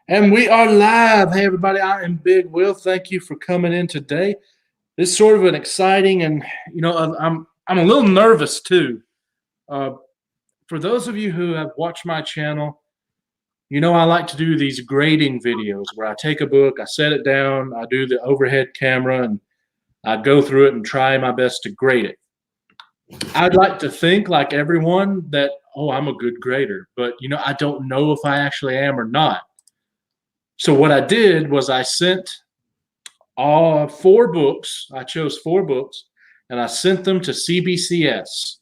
And we are live. Hey, everybody, I am Big Will. Thank you for coming in today. This is sort of an exciting and, I'm a little nervous too. Uh, for those of you who have watched my channel, I like to do these grading videos where I take a book, I set it down, I do the overhead camera, and I go through it and try my best to grade it. I'd like to think, like everyone, that, oh, I'm a good grader, but, I don't know if I actually am or not. So what I did was I sent all 4 books. I chose 4 books and I sent them to CBCS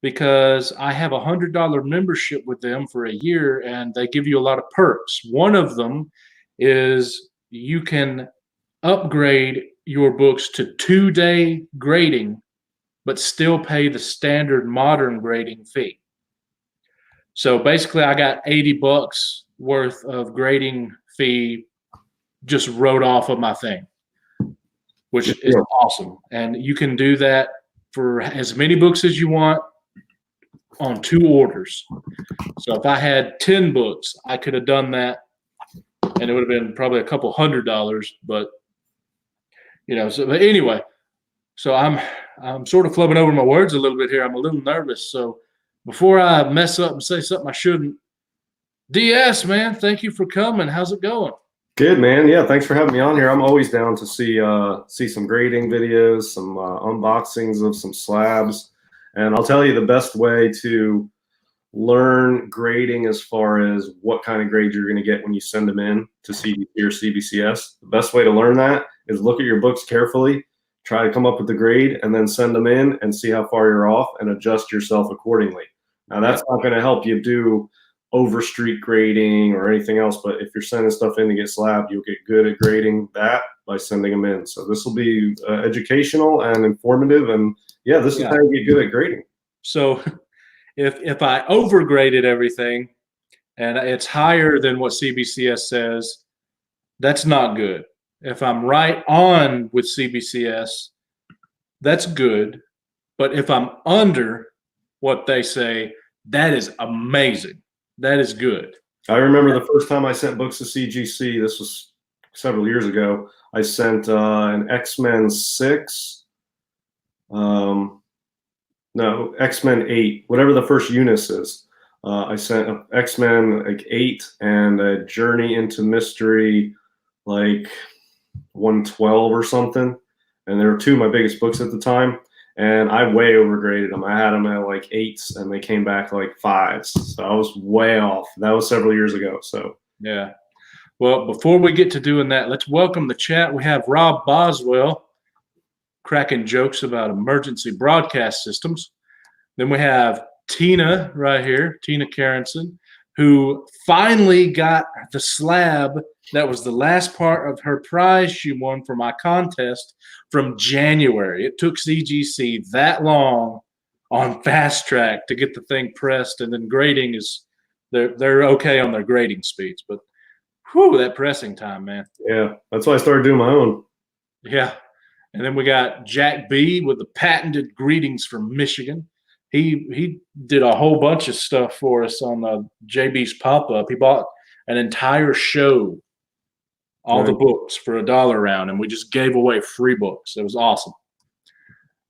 because I have a $100 membership with them for a year and they give you a lot of perks. One of them is you can upgrade your books to 2-day grading, but still pay the standard modern grading fee. So basically I got $80 worth of grading fee just wrote off of my thing, which is awesome. And you can do that for as many books as you want on 2 orders. So if I had 10 books, I could have done that and it would have been probably a couple $100, but but anyway, so I'm sort of flubbing over my words a little bit here. I'm a little nervous. So before I mess up and say something I shouldn't, DS, man, thank you for coming. How's it going? Good, man. Yeah, thanks for having me on here. I'm always down to see some grading videos, some unboxings of some slabs. And I'll tell you the best way to learn grading as far as what kind of grade you're going to get when you send them in to CBC or CBCS. The best way to learn that is look at your books carefully, try to come up with the grade, and then send them in and see how far you're off and adjust yourself accordingly. Now, that's not going to help you do overstreet grading or anything else, but if you're sending stuff in to get slabbed, you'll get good at grading that by sending them in. So this will be educational and informative, and yeah, this is how you get good at grading. So if I overgraded everything and it's higher than what CBCS says, that's not good. If I'm right on with CBCS, that's good. But if I'm under what they say, that is amazing. That is good. I remember the first time I sent books to CGC, this was several years ago. I sent an X-Men 6, no, X-Men 8, whatever the first Eunice is. I sent an X-Men like 8 and a Journey into Mystery like 112 or something. And there were 2 of my biggest books at the time. And I way overgraded them. I had them at like 8s and they came back like 5s. So I was way off. That was several years ago. So yeah. Well, before we get to doing that, let's welcome the chat. We have Rob Boswell cracking jokes about emergency broadcast systems. Then we have Tina right here, Tina Carrenson, who finally got the slab that was the last part of her prize she won for my contest from January. It took CGC that long on fast track to get the thing pressed, and then grading is they're okay on their grading speeds, but whew, that pressing time, man. Yeah, that's why I started doing my own. Yeah. And then we got Jack B with the patented greetings from Michigan. He did a whole bunch of stuff for us on JB's pop-up. He bought an entire show, all the books for $1 round, and we just gave away free books. It was awesome.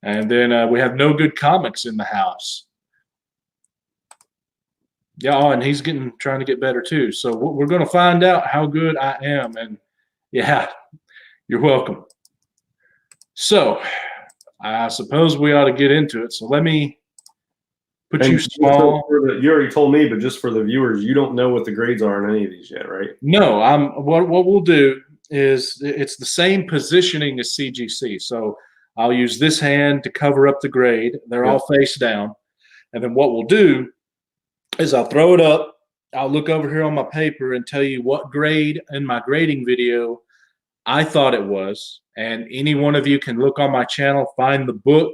And then we have No Good Comics in the house. Yeah, and he's trying to get better too. So we're going to find out how good I am. And yeah, you're welcome. So I suppose we ought to get into it. So let me put you small. You already told me, but just for the viewers, you don't know what the grades are on any of these yet, right? No, what we'll do is it's the same positioning as CGC. So I'll use this hand to cover up the grade. They're all face down. And then what we'll do is I'll throw it up. I'll look over here on my paper and tell you what grade in my grading video I thought it was. And any one of you can look on my channel, find the book.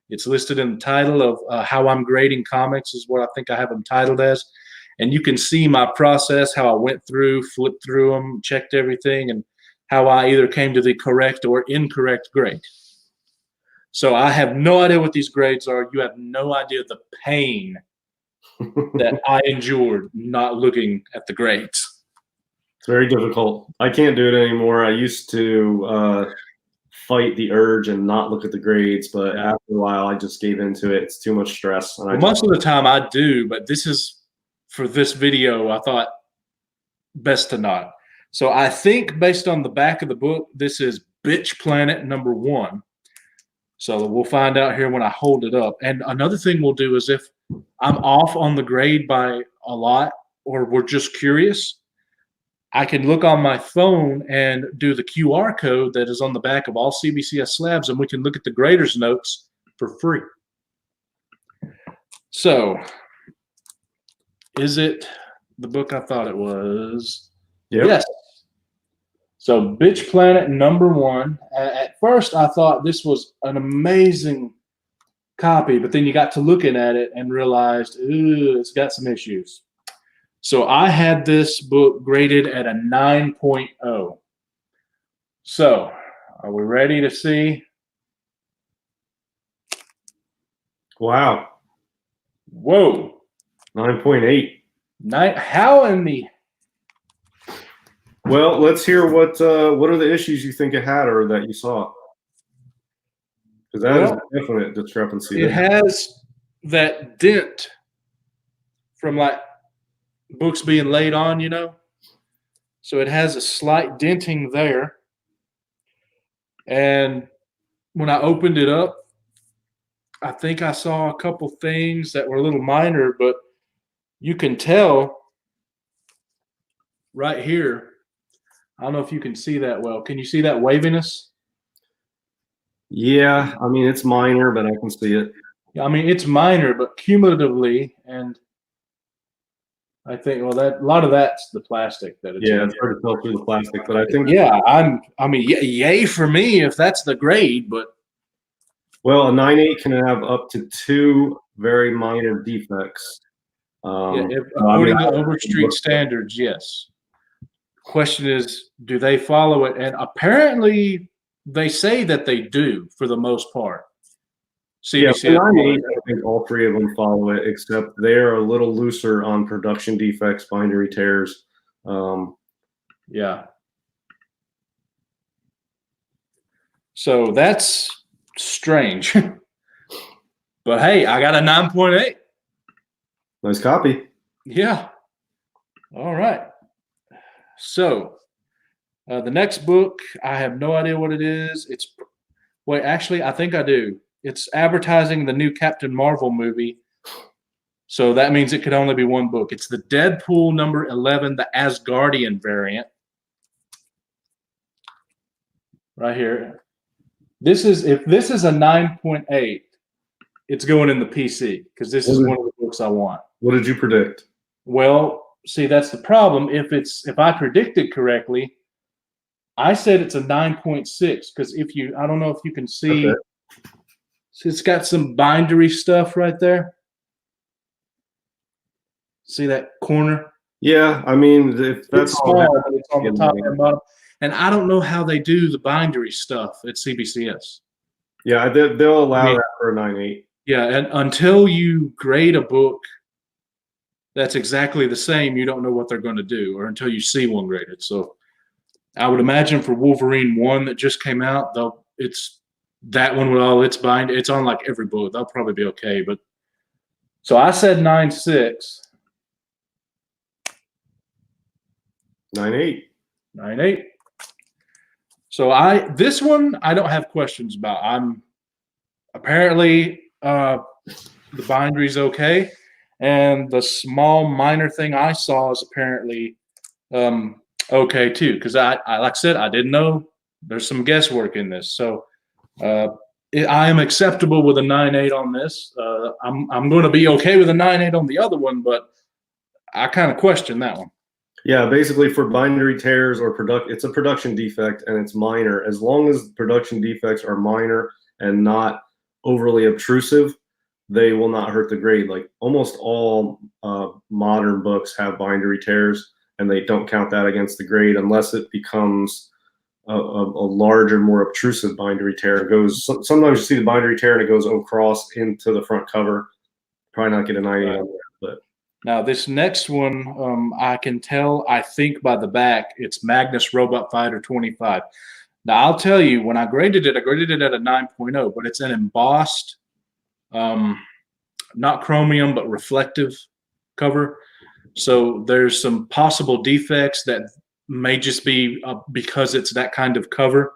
It's listed in the title of How I'm Grading Comics is what I think I have them titled as. And you can see my process, how I went through, flipped through them, checked everything, and how I either came to the correct or incorrect grade. So I have no idea what these grades are. You have no idea the pain that I endured not looking at the grades. It's very difficult. I can't do it anymore. I used to fight the urge and not look at the grades, but Yeah. after a while, I just gave into it. It's too much stress. And Well, most of the time I do, but for this video, I thought best to not. So I think based on the back of the book, this is Bitch Planet #1. So we'll find out here when I hold it up. And another thing we'll do is if I'm off on the grade by a lot, or we're just curious, I can look on my phone and do the QR code that is on the back of all CBCS slabs, and we can look at the grader's notes for free. So, is it the book I thought it was? Yep. Yes. So, Bitch Planet #1. At first, I thought this was an amazing copy, but then you got to looking at it and realized, ooh, it's got some issues. So I had this book graded at a 9.0. So are we ready to see? Wow. Whoa. 9.8. How in the... Well, let's hear what are the issues you think it had or that you saw? Because that is a definite discrepancy. It has that dent from like books being laid on, you know. So it has a slight denting there. And when I opened it up, I think I saw a couple things that were a little minor, but you can tell right here. I don't know if you can see that well. Can you see that waviness? Yeah, I mean, it's minor, but I can see it. I mean, it's minor, but cumulatively, and I think, well, that a lot of that's the plastic that it's Yeah, in. it's hard to tell through the plastic, but I think Yeah, I mean, yay for me if that's the grade, but well, a 9.8 can have up to 2 very minor defects. yeah, according to Overstreet standards, yes. Question is, do they follow it? And apparently, they say that they do for the most part. CBCS. Yeah, 9.8, I think all 3 of them follow it, except they're a little looser on production defects, bindery tears. Yeah. So that's strange. But hey, I got a 9.8. Nice copy. Yeah. All right. So the next book, I have no idea what it is. Wait, actually, I think I do. It's advertising the new Captain Marvel movie. So that means it could only be one book. It's the Deadpool #11, the Asgardian variant. Right here. If this is a 9.8, it's going in the PC because this is one of the books I want. What did you predict? Well, see, that's the problem. If I predicted correctly, I said it's a 9.6 because I don't know if you can see, Okay. see, it's got some bindery stuff right there. See that corner? Yeah, I mean, if that's It's small, but it's on the top and bottom. And I don't know how they do the bindery stuff at CBCS. Yeah, they'll allow that for a 9.8. Yeah, and until you grade a book that's exactly the same, you don't know what they're going to do, or until you see one graded. So I would imagine for Wolverine 1 that just came out, it's that one with all its bind. It's on like every book. They'll probably be okay. But so I said 9.6. 9.8. 9.8. So this one I don't have questions about. I'm apparently the bindery's okay, and the small minor thing I saw is apparently okay too. Because I like I said, I didn't know there's some guesswork in this. So I am acceptable with a 9.8 on this. I'm going to be okay with a 9.8 on the other one, but I kind of question that one. Yeah, basically for bindery tears or it's a production defect and it's minor. As long as production defects are minor and not overly obtrusive, they will not hurt the grade. Like almost all modern books have bindery tears, and they don't count that against the grade unless it becomes a larger, more obtrusive bindery tear. It goes. Sometimes you see the bindery tear and it goes across into the front cover. Probably not get a 9.8 on that, but Now, this next one, I can tell, I think by the back, it's Magnus Robot Fighter 25. Now, I'll tell you, when I graded it at a 9.0, but it's an embossed, not chromium, but reflective cover. So there's some possible defects that may just be because it's that kind of cover.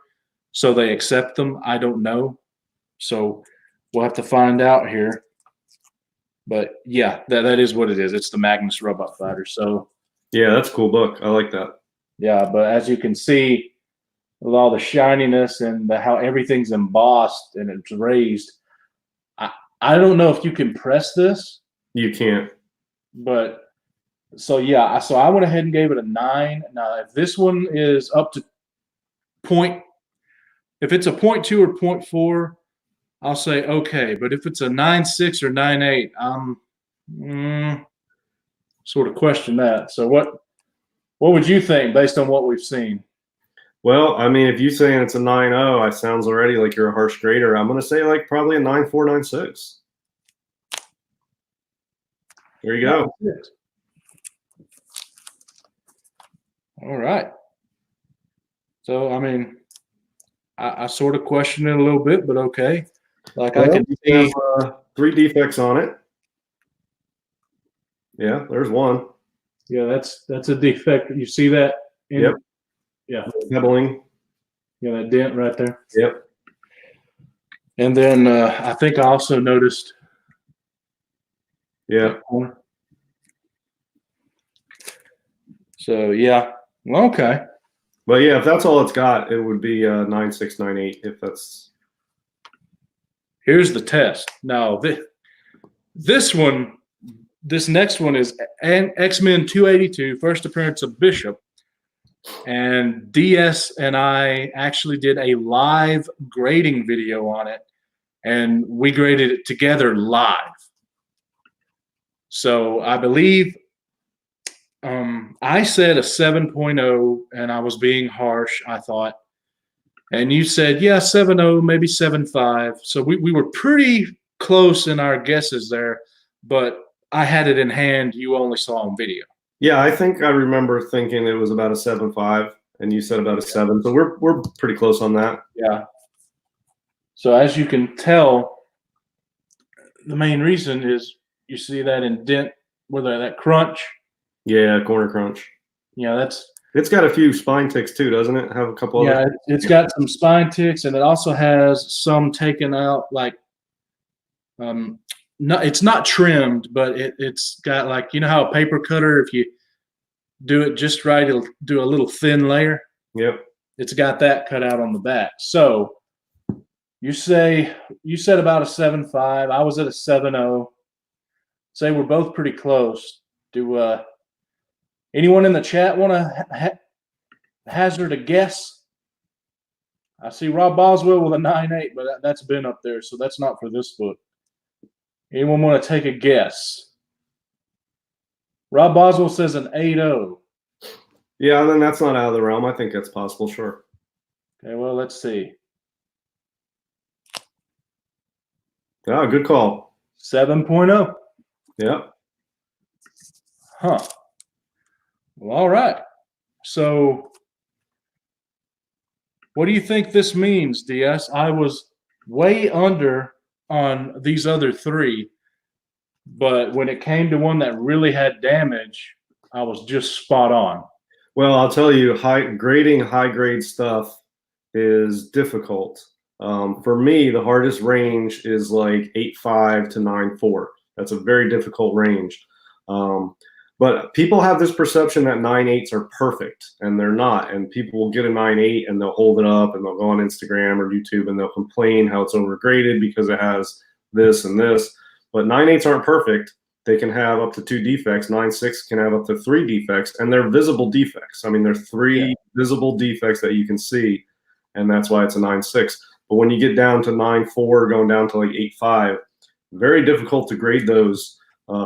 So they accept them. I don't know. So we'll have to find out here. But yeah, that is what it is. It's the Magnus Robot Fighter. So Yeah, that's a cool book. I like that. yeah, but as you can see, with all the shininess and how everything's embossed and it's raised, I don't know if you can press this, You can't. but so yeah, so I went ahead and gave it a 9. Now, if this one is up to point, if it's a 0.2 or 0.4, I'll say okay. But if it's a 9.6 or 9.8, I'm sort of question that. So what would you think based on what we've seen? Well, I mean, if you're saying it's a 9.0, it sounds already like you're a harsh grader. I'm going to say like probably a 9.4, 9.6. There you go. All right. So, I mean, I sort of question it a little bit, but okay. Like Well, I can see 3 defects on it. Yeah, there's one. yeah, that's a defect. You see that? Yep. Yeah. Pebbling. Yeah, that dent right there. Yep. And then I think I also noticed. Yeah. So yeah, well, okay. But yeah, if that's all it's got, it would be 9.6, 9.8. If that's. Here's the test. Now this next one is X-Men 282, first appearance of Bishop. And DS and I actually did a live grading video on it, and we graded it together live. So I believe I said a 7.0, and I was being harsh, I thought. And you said, yeah, 7.0, maybe 7.5. So we were pretty close in our guesses there, but I had it in hand. You only saw on video. Yeah, I think I remember thinking it was about a 7.5, and you said about a 7. So we're pretty close on that. Yeah. So as you can tell, the main reason is you see that indent where that crunch. Yeah, corner crunch. Yeah, It's got a few spine ticks too, doesn't it? Have a couple. Yeah, other. it's got some spine ticks, and it also has some taken out, like no, it's not trimmed, but it's got, like, you know how a paper cutter, if you do it just right, it'll do a little thin layer. Yep. It's got that cut out on the back. So you said about a 7.5. I was at a 7.0. Say we're both pretty close. Do anyone in the chat want to hazard a guess? I see Rob Boswell with a 9.8, but that's been up there, so that's not for this book. Anyone want to take a guess? Rob Boswell says an 8.0. Yeah, then that's not out of the realm. I think that's possible, sure. Okay, well, let's see. Ah, good call. 7.0. Yep. Huh. Well, all right. So what do you think this means, DS? I was way under on these other 3, but when it came to one that really had damage, I was just spot on. Well, I'll tell you, grading high grade stuff is difficult. For me, the hardest range is like 8.5 to 9.4. That's a very difficult range. But people have this perception that 9.8s are perfect, and they're not. And people will get a 9.8 and they'll hold it up and they'll go on Instagram or YouTube and they'll complain how it's overgraded because it has this and this. But 9.8s aren't perfect. They can have up to 2 defects. 9.6 can have up to 3 defects, and they're visible defects. I mean, there are 3 visible defects that you can see, and that's why it's a 9.6. But when you get down to 9.4, going down to like 8.5, very difficult to grade those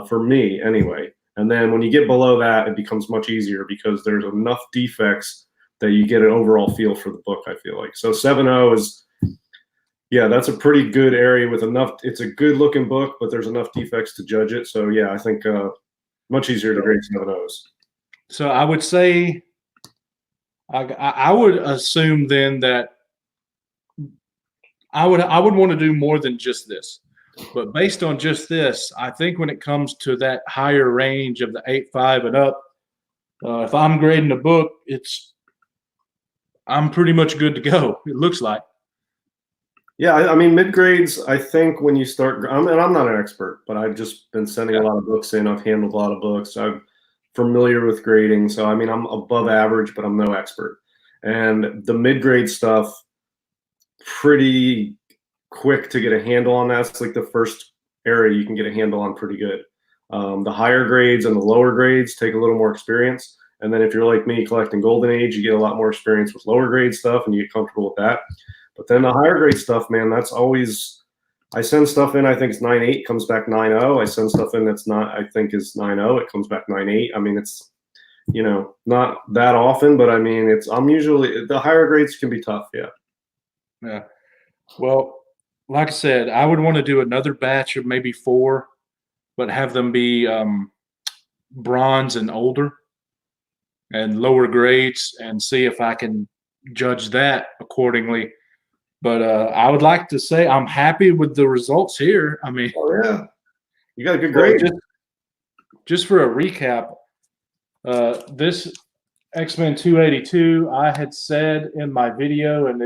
for me anyway. And then when you get below that, it becomes much easier because there's enough defects that you get an overall feel for the book, I feel like. So 7.0 is, yeah, that's a pretty good area with enough. It's a good looking book, but there's enough defects to judge it. So yeah, I think Much easier to grade 7.0s. So I would say, I would assume then that I would want to do more than just this. But based on just this, I think when it comes to that higher range of the 8.5 and up, if I'm grading a book, I'm pretty much good to go. It looks like. Yeah, I mean, mid grades, I think when you start, and I'm not an expert, but I've just been sending a lot of books in. I've handled a lot of books. I'm familiar with grading. So, I mean, I'm above average, but I'm no expert. And the mid grade stuff, pretty quick to get a handle on that. It's like the first area you can get a handle on pretty good. The higher grades and the lower grades take a little more experience. And then if you're like me collecting Golden Age, you get a lot more experience with lower grade stuff and you get comfortable with that. But then the higher grade stuff, man, that's always, I send stuff in, I think it's 9.8, comes back 9.0. I send stuff in that's not, I think is 9.0, it comes back 9.8. I mean, it's, not that often, but I mean, I'm usually, the higher grades can be tough. Yeah. Yeah. Well, like I said, I would want to do another batch of maybe 4, but have them be bronze and older and lower grades, and see if I can judge that accordingly. But I would like to say I'm happy with the results here. I mean, oh yeah, you got a good grade. Just for a recap, this X-Men 282, I had said in my video, and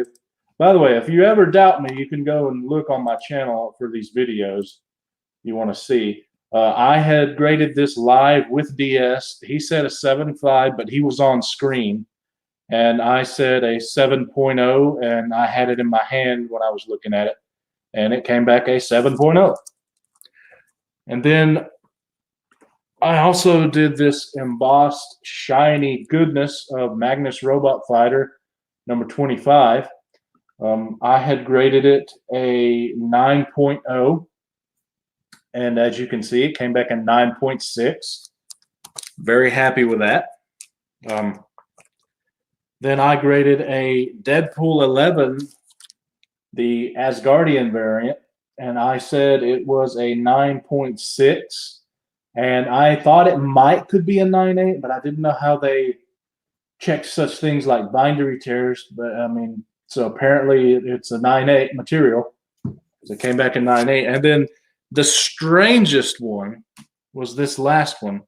by the way, if you ever doubt me, you can go and look on my channel for these videos you want to see. I had graded this live with DS. He said a 7.5, but he was on screen. And I said a 7.0, and I had it in my hand when I was looking at it, and it came back a 7.0. And then I also did this embossed shiny goodness of Magnus Robot Fighter number 25. I had graded it a 9.0, and as you can see, it came back a 9.6. Very happy with that. Then I graded a Deadpool 11, the Asgardian variant, and I said it was a 9.6. And I thought it could be a 9.8, but I didn't know how they check such things like bindery tears. But I mean, so apparently it's a 9.8 material. So it came back in 9.8. And then the strangest one was this last one.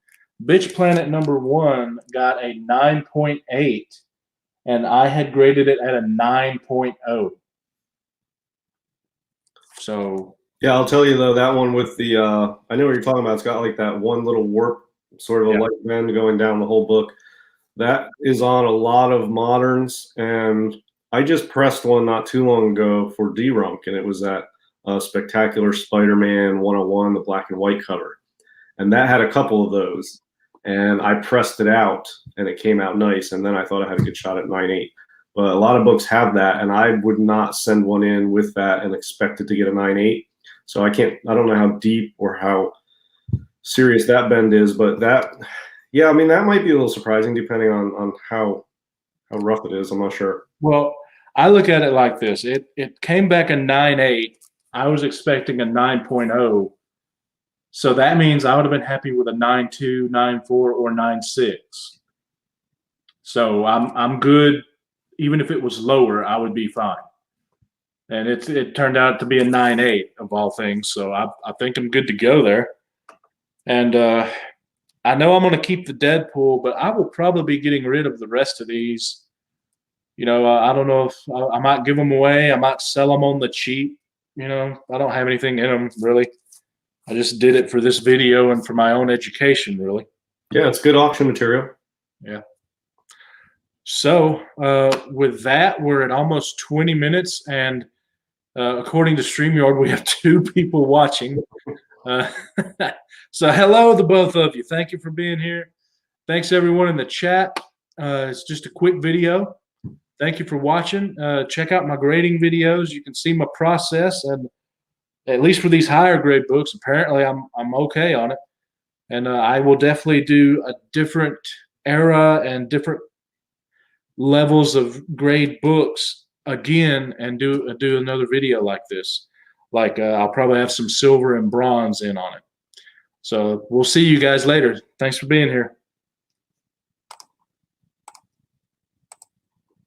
Bitch Planet number 1 got a 9.8. And I had graded it at a 9.0. So yeah, I'll tell you though, that one with the I know what you're talking about. It's got like that one little warp, sort of a light bend going down the whole book. That is on a lot of moderns, and I just pressed one not too long ago for D-Runk, and it was that Spectacular Spider-Man 101, the black and white cover, and that had a couple of those. And I pressed it out, and it came out nice. And then I thought I had a good shot at 9.8. But a lot of books have that, and I would not send one in with that and expect it to get a 9.8. So I don't know how deep or how serious that bend is, but that, yeah, I mean, that might be a little surprising depending on how rough it is. I'm not sure. Well, I look at it like this. It came back a 9.8. I was expecting a 9.0. So that means I would have been happy with a 9.2, 9.4, or 9.6. So I'm good. Even if it was lower, I would be fine. And it turned out to be a 9.8 of all things. So I think I'm good to go there. And I know I'm going to keep the Deadpool, but I will probably be getting rid of the rest of these. I don't know if I might give them away. I might sell them on the cheap. I don't have anything in them really. I just did it for this video and for my own education, really. Yeah, it's good auction material. Yeah. So with that, we're at almost 20 minutes, and according to StreamYard, we have 2 people watching. So hello to both of you. Thank you for being here. Thanks everyone in the chat. It's just a quick video. Thank you for watching. Check out my grading videos. You can see my process, and at least for these higher grade books, apparently I'm okay on it. And I will definitely do a different era and different levels of grade books again, and do another video like this. Like I'll probably have some silver and bronze in on it. So we'll see you guys later. Thanks for being here.